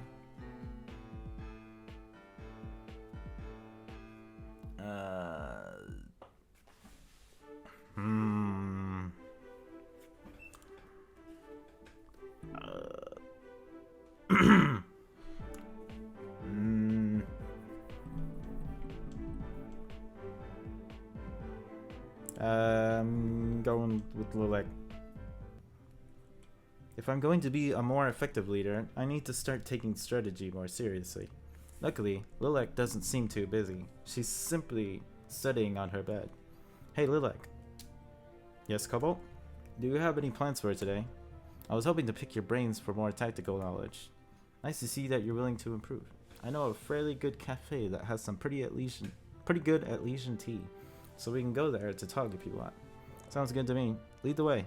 Going with Lilac. If I'm going to be a more effective leader, I need to start taking strategy more seriously. Luckily, Lilac doesn't seem too busy. She's simply studying on her bed. Hey Lilac. Yes, Cobalt? Do you have any plans for today? I was hoping to pick your brains for more tactical knowledge. Nice to see that you're willing to improve. I know a fairly good cafe that has some pretty good Elysian tea, so we can go there to talk if you want. Sounds good to me. Lead the way.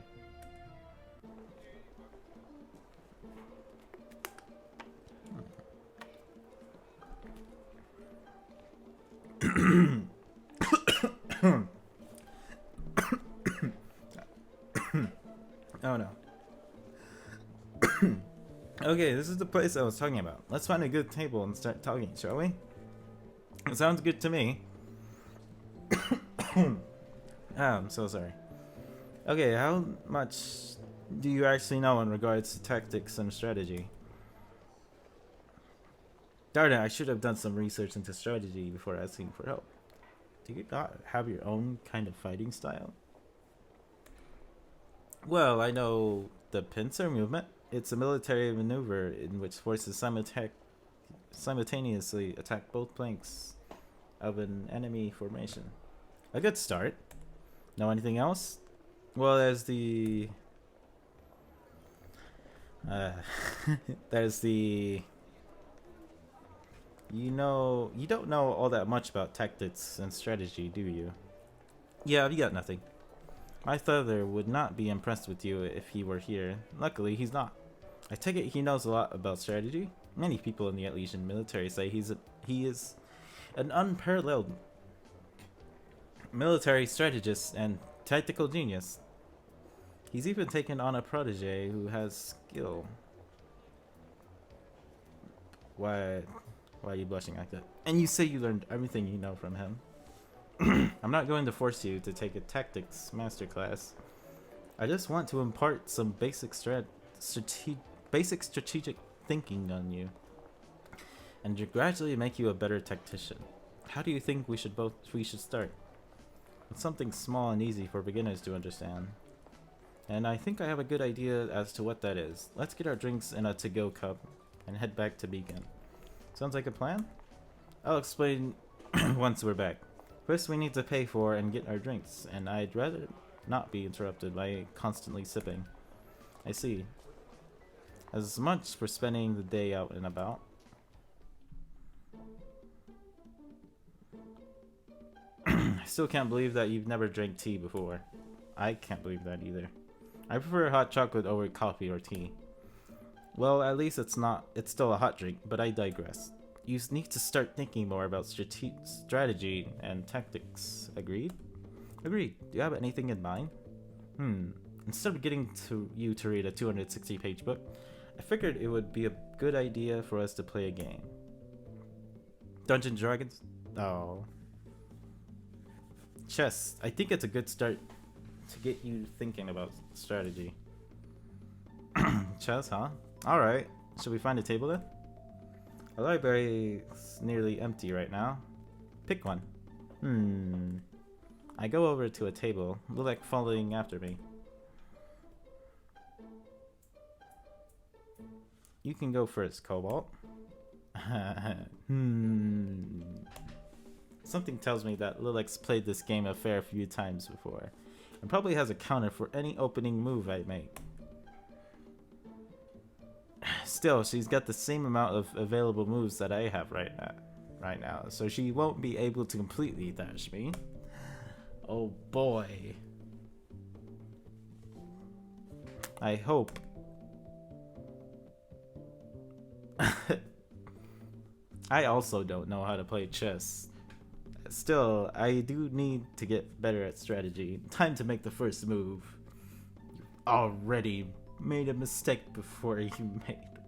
Oh no. Okay, this is the place I was talking about. Let's find a good table and start talking, shall we? It sounds good to me. I'm so sorry. Okay, how much do you actually know in regards to tactics and strategy? Darn it, I should have done some research into strategy before asking for help. Do you not have your own kind of fighting style? Well, I know the pincer movement. It's a military maneuver in which forces simultaneously attack both flanks of an enemy formation. A good start. Know anything else? Well, there's the... there's the... You don't know all that much about tactics and strategy, do you? Yeah, you got nothing. My father would not be impressed with you if he were here. Luckily, he's not. I take it he knows a lot about strategy. Many people in the Elysian military say he is an unparalleled military strategist and tactical genius. He's even taken on a protege who has skill. Why are you blushing like that? And you say you learned everything you know from him. I'm not going to force you to take a tactics masterclass. I just want to impart some basic strategic thinking on you, and to gradually make you a better tactician. How do you think we should start? With something small and easy for beginners to understand. And I think I have a good idea as to what that is. Let's get our drinks in a to-go cup and head back to Beacon. Sounds like a plan? I'll explain once we're back. First, we need to pay for and get our drinks, and I'd rather not be interrupted by constantly sipping. I see. As much for spending the day out and about. I still can't believe that you've never drank tea before. I can't believe that either. I prefer hot chocolate over coffee or tea. Well, at least it's still a hot drink, but I digress. You need to start thinking more about strategy and tactics. Agreed? Agreed. Do you have anything in mind? Instead of getting you to read a 260-page book, I figured it would be a good idea for us to play a game. Dungeons & Dragons? Oh. Chess. I think it's a good start to get you thinking about strategy. Chess, huh? Alright. Should we find a table then? The library is nearly empty right now. Pick one. I go over to a table, Lilek following after me. You can go first, Cobalt. Something tells me that Lilek's played this game a fair few times before, and probably has a counter for any opening move I make. Still, she's got the same amount of available moves that I have right now, so she won't be able to completely dash me. Oh boy. I hope. I also don't know how to play chess. Still, I do need to get better at strategy. Time to make the first move. You already made a mistake before you made one.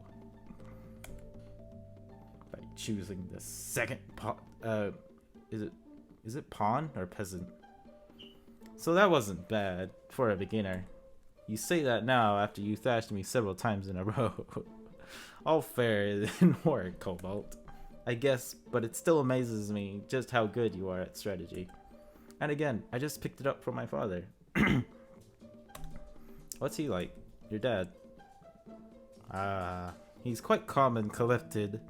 By choosing the second pawn. Is it pawn or peasant? So that wasn't bad for a beginner. You say that now after you thrashed me several times in a row. All fair, it didn't work, Cobalt. I guess, but it still amazes me just how good you are at strategy. And again, I just picked it up from my father. What's he like? Your dad? He's quite calm and collected.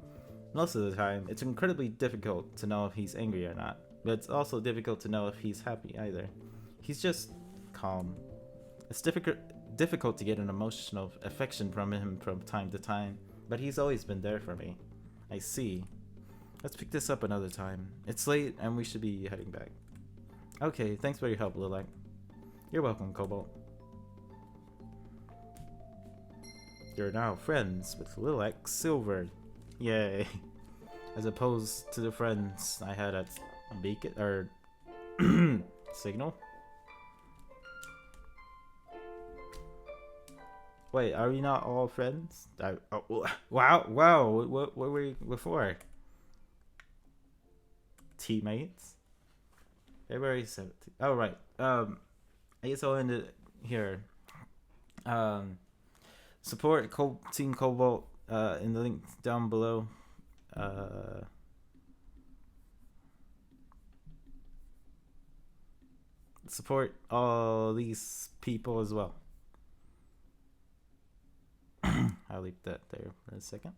Most of the time, it's incredibly difficult to know if he's angry or not. But it's also difficult to know if he's happy either. He's just calm. It's difficult to get an emotional affection from him from time to time, but he's always been there for me. I see. Let's pick this up another time. It's late and we should be heading back. Okay, thanks for your help, Lilek. You're welcome, Cobalt. You're now friends with Lilek Silver. Yay. As opposed to the friends I had at Beacon or Signal. Wait, are we not all friends? Wow, what were we before? Teammates? February 17th. Oh, right. I guess I'll end it here. Support Team Cobalt in the link down below. Support all these people as well. I'll leave that there for a second.